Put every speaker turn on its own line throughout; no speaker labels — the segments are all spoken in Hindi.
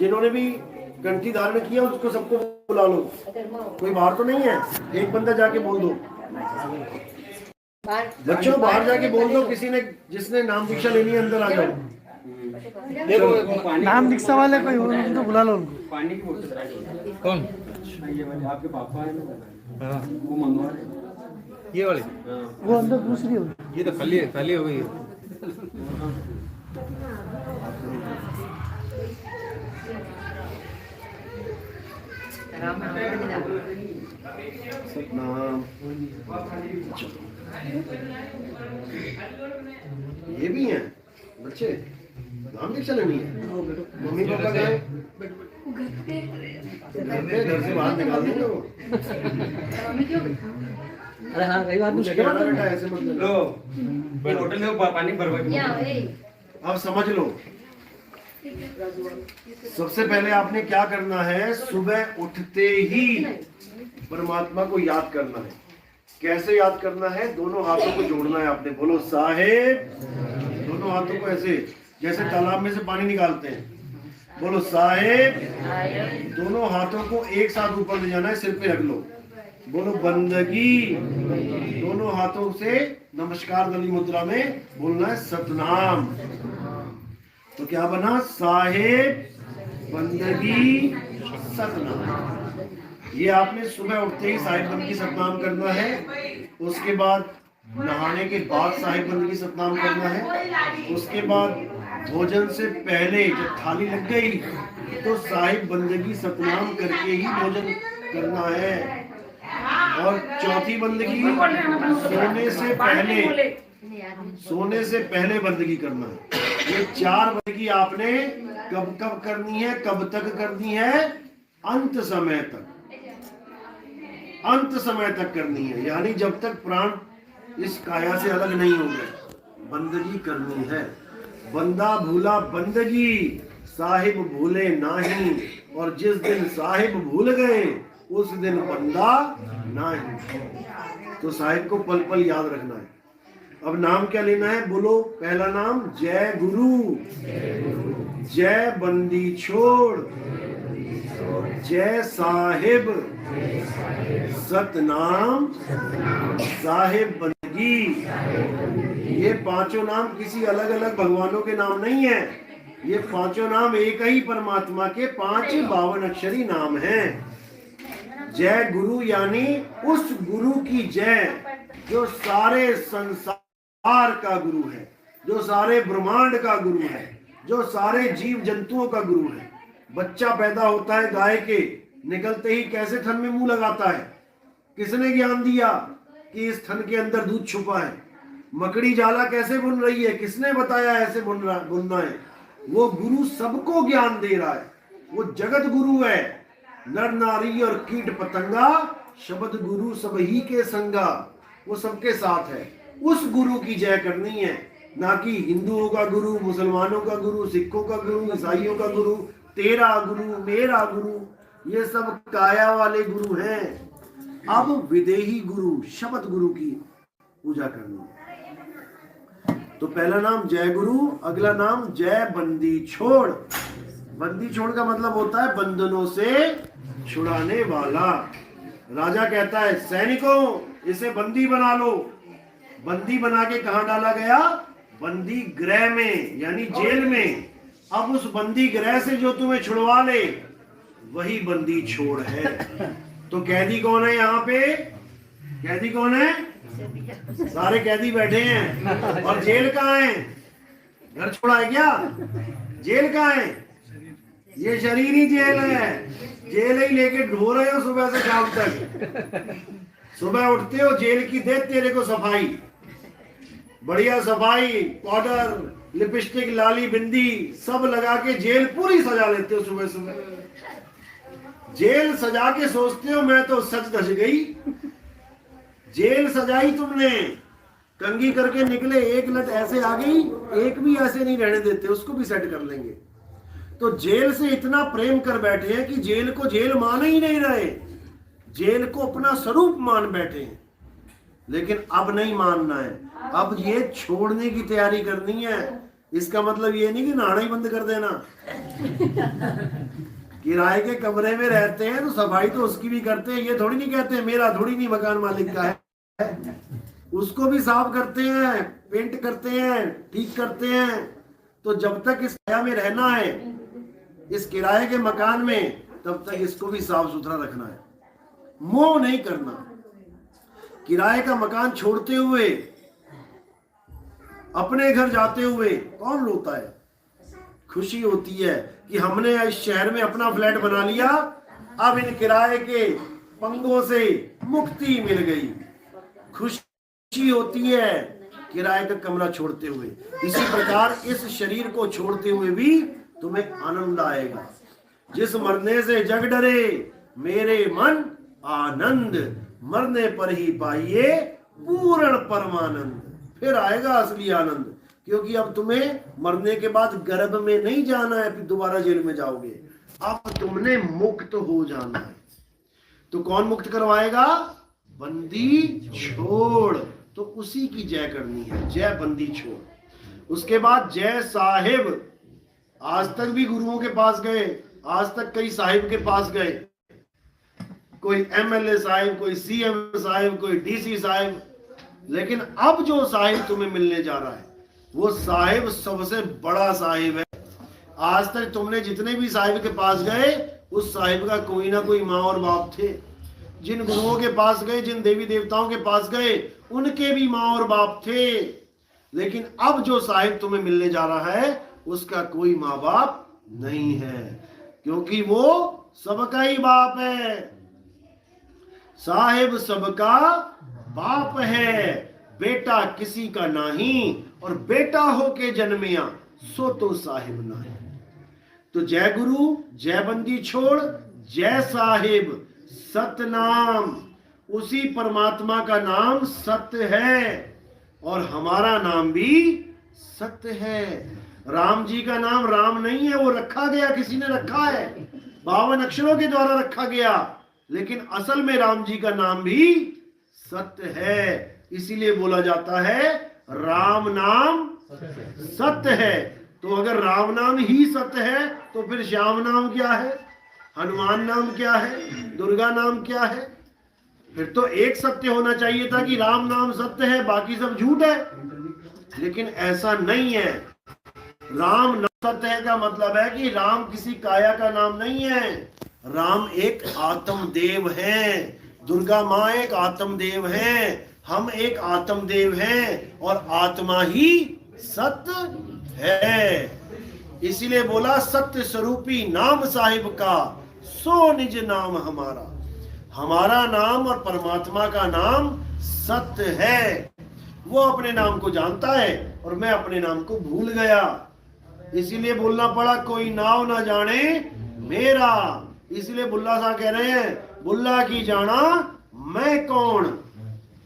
जिन्होंने भी कंठी धारण किया उसको सबको बुला लो। कोई बाहर तो नहीं है? एक बंदा जाके बोल दो बच्चों, बाहर जाके बोल दो किसी ने जिसने नाम दीक्षा लेनी है अंदर आ जाओ।
देखो नाम दीक्षा वाले कोई हो उनको बुला लो उनको।
पानी की बोतल
कौन?
ये वाले आपके पापा है ना,
हाँ
वो मंगवा
ये वाली, वो अंदर दूसरी हो, ये तो खाली हो गई है।
सतनाम। ये भी हैं बच्चे, नाम दीक्षा लेनी है। मम्मी पापा गए घर से बाहर निकाल देंगे वो।
अरे हाँ कई बार
बेटा ऐसे मत
लो, ये बोतल में पानी भरवा।
अब समझ लो, सबसे पहले आपने क्या करना है, सुबह उठते ही परमात्मा को याद करना है। कैसे याद करना है? दोनों हाथों को जोड़ना है आपने। बोलो साहेब। दोनों हाथों को ऐसे जैसे तालाब में से पानी निकालते हैं। बोलो साहेब। दोनों हाथों को एक साथ ऊपर ले जाना है, सिर पे रख लो। बोलो बंदगी। दोनों हाथों से नमस्कार वाली मुद्रा में बोलना है सतनाम। तो क्या बना? साहेब, बंदगी, सतनाम। ये आपने सुबह उठते ही साहिब बंदगी सतनाम करना है। उसके बाद नहाने के बाद साहिब बंदगी सतनाम करना है। उसके बाद भोजन से पहले जब थाली लग गई तो साहिब बंदगी सतनाम करके ही भोजन करना है। और चौथी बंदगी सोने से पहले बंदगी करना है। ये 4 बंदगी आपने कब कब करनी है, कब तक करनी है? अंत समय तक। अंत समय तक करनी है, यानी जब तक प्राण इस काया से अलग नहीं हो गए बंदगी करनी है। बंदा भूला बंदगी, साहिब भूले नाही। और जिस दिन साहिब भूल गए उस दिन बंदा नाही। तो साहिब को पल पल याद रखना है। अब नाम क्या लेना है? बोलो पहला नाम जय गुरु, जय बंदी छोड़, जय साहिब, सतनाम, साहिब बंदगी। ये पांचों नाम किसी अलग अलग भगवानों के नाम नहीं है। ये पांचों नाम एक ही परमात्मा के 5 52 अक्षरी नाम हैं। जय गुरु यानी उस गुरु की जय जो सारे संसार का गुरु है, जो सारे ब्रह्मांड का गुरु है, जो सारे जीव जंतुओं का गुरु है। बच्चा पैदा होता है गाय के, निकलते ही कैसे थन में मुंह लगाता है? किसने ज्ञान दिया कि इस थन के अंदर दूध छुपा है? मकड़ी जाला कैसे बुन रही है? किसने बताया ऐसे बुनना है? वो गुरु सबको ज्ञान दे रहा है। वो जगत गुरु है। नर नारी और कीट पतंगा शब्द गुरु सब ही के संगा। वो सबके साथ है। उस गुरु की जय करनी है, ना कि हिंदुओं का गुरु, मुसलमानों का गुरु, सिखों का गुरु, ईसाइयों का गुरु, तेरा गुरु, मेरा गुरु। ये सब काया वाले गुरु हैं। अब विदेही गुरु, शब्द गुरु की पूजा करनी है। तो पहला नाम जय गुरु, अगला नाम जय बंदी छोड़। बंदी छोड़ का मतलब होता है बंधनों से छुड़ाने वाला। राजा कहता है सैनिकों इसे बंदी बना लो। बंदी बना के कहां डाला गया? बंदी गृह में, यानी जेल में। अब उस बंदी गृह से जो तुम्हें छुड़वा ले वही बंदी छोड़ है। तो कैदी कौन है यहाँ पे? कैदी कौन है? सारे कैदी बैठे हैं। और जेल कहाँ है? घर छोड़ा है क्या? जेल कहाँ है? ये शरीर ही जेल है। जेल ही लेके ढो रहे हो सुबह से शाम तक। सुबह उठते हो, जेल की दे तेरे को सफाई, बढ़िया सफाई, पाउडर, लिपस्टिक, लाली, बिंदी सब लगा के जेल पूरी सजा लेते हो सुबह सुबह। जेल सजा के सोचते हो मैं तो सच धज गई। जेल सजाई तुमने, कंघी करके निकले, एक लट ऐसे आ गई, एक भी ऐसे नहीं रहने देते, उसको भी सेट कर लेंगे। तो जेल से इतना प्रेम कर बैठे हैं कि जेल को जेल मान ही नहीं रहे, जेल को अपना स्वरूप मान बैठे हैं। लेकिन अब नहीं मानना है, अब ये छोड़ने की तैयारी करनी है। इसका मतलब ये नहीं कि नहाना ही बंद कर देना। किराए के कमरे में रहते हैं तो सफाई तो उसकी भी करते हैं, ये थोड़ी नहीं कहते हैं मेरा थोड़ी नहीं मकान मालिक का है, उसको भी साफ करते हैं, पेंट करते हैं, ठीक करते हैं। तो जब तक इस किराए में रहना है, इस किराए के मकान में, तब तक इसको भी साफ सुथरा रखना है, मोह नहीं करना। किराए का मकान छोड़ते हुए अपने घर जाते हुए कौन रोता है? खुशी होती है कि हमने इस शहर में अपना फ्लैट बना लिया, अब इन किराए के पंगों से मुक्ति मिल गई। खुशी होती है किराए का कमरा छोड़ते हुए। इसी प्रकार इस शरीर को छोड़ते हुए भी तुम्हें आनंद आएगा। जिस मरने से जग डरे मेरे मन आनंद, मरने पर ही पाइए पूर्ण परमानंद। फिर आएगा असली आनंद, क्योंकि अब तुम्हें मरने के बाद गर्भ में नहीं जाना है, फिर दोबारा जेल में जाओगे। अब तुमने मुक्त हो जाना है। तो कौन मुक्त करवाएगा? बंदी छोड़। तो उसी की जय करनी है, जय बंदी छोड़। उसके बाद जय साहिब। आज तक भी गुरुओं के पास गए, आज तक कई साहिब के पास गए, कोई एमएलए साहिब, कोई सीएम साहिब, कोई डीसी साहिब, लेकिन अब जो साहिब तुम्हें मिलने जा रहा है वो साहिब सबसे बड़ा साहिब है। आज तक तुमने जितने भी साहिब के पास गए, उस साहिब का कोई ना कोई माँ और बाप थे। जिन गुरुओं के पास गए, जिन देवी देवताओं के पास गए, उनके भी माँ और बाप थे। लेकिन अब जो साहिब तुम्हें मिलने जा रहा है उसका कोई माँ बाप नहीं है, क्योंकि वो सबका ही बाप है। साहिब सबका बाप है, बेटा किसी का नहीं, और बेटा होके जन्मिया सो तो साहिब नहीं। तो जय गुरु, जय बंदी छोड़, जय साहिब। सतनाम, उसी परमात्मा का नाम सत्य है और हमारा नाम भी सत्य है। राम जी का नाम राम नहीं है, वो रखा गया, किसी ने रखा है, 52 अक्षरों के द्वारा रखा गया, लेकिन असल में राम जी का नाम भी सत्य है। इसीलिए बोला जाता है राम नाम सत्य है। तो अगर राम नाम ही सत्य है तो फिर श्याम नाम क्या है, हनुमान नाम क्या है, दुर्गा नाम क्या है? फिर तो एक सत्य होना चाहिए था कि राम नाम सत्य है, बाकी सब झूठ है। लेकिन ऐसा नहीं है। राम नाम सत्य है का मतलब है कि राम किसी काया का नाम नहीं है, राम एक आत्मदेव है। दुर्गा माँ एक आत्मदेव है, हम एक आत्मदेव हैं, और आत्मा ही सत्य है। इसीलिए बोला सत्य स्वरूपी नाम साहिब का, सो निज नाम हमारा। हमारा नाम और परमात्मा का नाम सत्य है। वो अपने नाम को जानता है और मैं अपने नाम को भूल गया, इसीलिए बोलना पड़ा कोई नाव ना जाने मेरा। इसलिए बुल्ला साहब कह रहे हैं बुल्ला की जाना मैं कौन।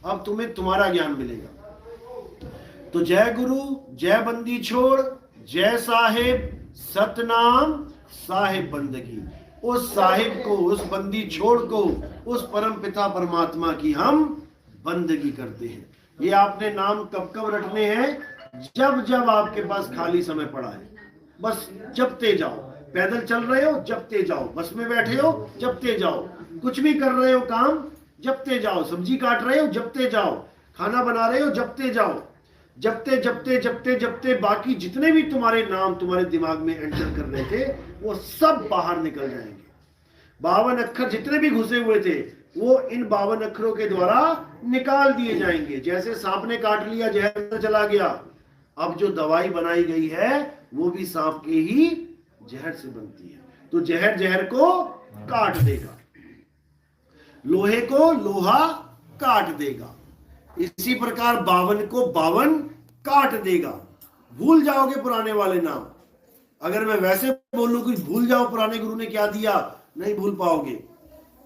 अब तुम्हें तुम्हारा ज्ञान मिलेगा। तो जय गुरु, जय बंदी छोड़, जय साहिब, सतनाम, साहिब बंदगी। उस साहिब को, उस बंदी छोड़ को, उस परम पिता परमात्मा की हम बंदगी करते हैं। ये आपने नाम कब कब रटने हैं? जब जब आपके पास खाली समय पड़ा है, बस जपते जाओ। पैदल चल रहे हो, जपते जाओ। बस में बैठे हो, जपते जाओ। कुछ भी कर रहे हो काम, जपते जाओ। सब्जी काट रहे हो, जपते जाओ। खाना बना रहे हो, जपते जाओ। जपते जपते जपते जपते बाकी जितने भी तुम्हारे नाम तुम्हारे दिमाग में एंटर कर रहे थे वो सब बाहर निकल जाएंगे। 52 अक्षर जितने भी घुसे हुए थे वो इन 52 अक्षरों के द्वारा निकाल दिए जाएंगे। जैसे सांप ने काट लिया, जहर चला गया। अब जो दवाई बनाई गई है वो भी सांप के ही जहर से बनती है। तो जहर जहर को काट देगा, लोहे को लोहा काट देगा। इसी प्रकार 52 को 52 काट देगा। भूल जाओगे पुराने वाले नाम। अगर मैं वैसे बोलूं कि भूल जाओ पुराने गुरु ने क्या दिया, नहीं भूल पाओगे।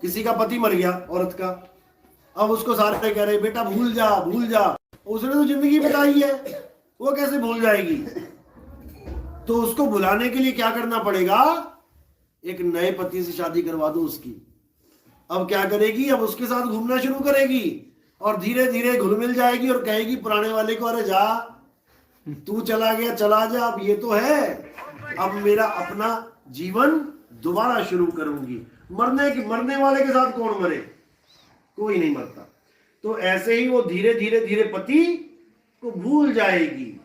किसी का पति मर गया, औरत का, अब उसको सारे कह रहे बेटा भूल जा भूल जा। उसने तो जिंदगी बिताई है, वो कैसे भूल जाएगी? तो उसको भुलाने के लिए क्या करना पड़ेगा? एक नए पति से शादी करवा दो उसकी। अब क्या करेगी? अब उसके साथ घूमना शुरू करेगी और धीरे धीरे घुल मिल जाएगी और कहेगी पुराने वाले को अरे जा तू चला गया चला जा, अब ये तो है, अब मेरा अपना जीवन दोबारा शुरू करूंगी। मरने वाले के साथ कौन मरे? कोई नहीं मरता। तो ऐसे ही वो धीरे धीरे धीरे पति को भूल जाएगी,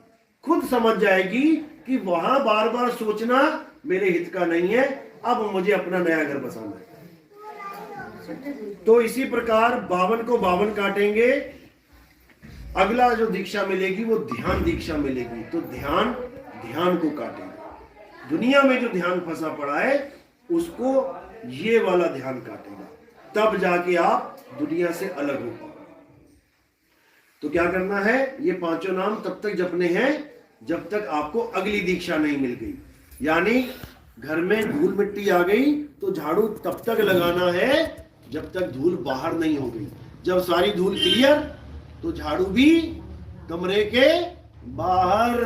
खुद समझ जाएगी कि वहां बार बार सोचना मेरे हित का नहीं है, अब मुझे अपना नया घर बसाना है। तो इसी प्रकार 52 को 52 काटेंगे। अगला जो दीक्षा मिलेगी वो ध्यान दीक्षा मिलेगी। तो ध्यान को काटेंगे। दुनिया में जो ध्यान फंसा पड़ा है उसको ये वाला ध्यान काटेगा, तब जाके आप दुनिया से अलग हो पाओ। तो क्या करना है? ये पांचों नाम तब तक जपने हैं जब तक आपको अगली दीक्षा नहीं मिल गई। यानी घर में धूल मिट्टी आ गई तो झाड़ू तब तक लगाना है जब तक धूल बाहर नहीं हो गई। जब सारी धूल क्लियर तो झाड़ू भी कमरे के बाहर।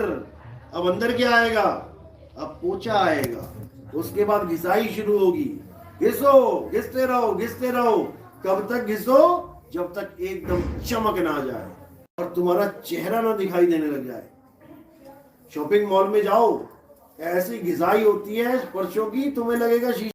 अब अंदर क्या आएगा? अब पोछा आएगा। उसके बाद घिसाई शुरू होगी। घिसो, घिसते रहो। कब तक घिसो? जब तक एकदम चमक ना जाए और तुम्हारा चेहरा ना दिखाई देने लग जाए। शॉपिंग मॉल में जाओ, ऐसी घिसाई होती है फर्शों की, तुम्हें लगेगा शीशे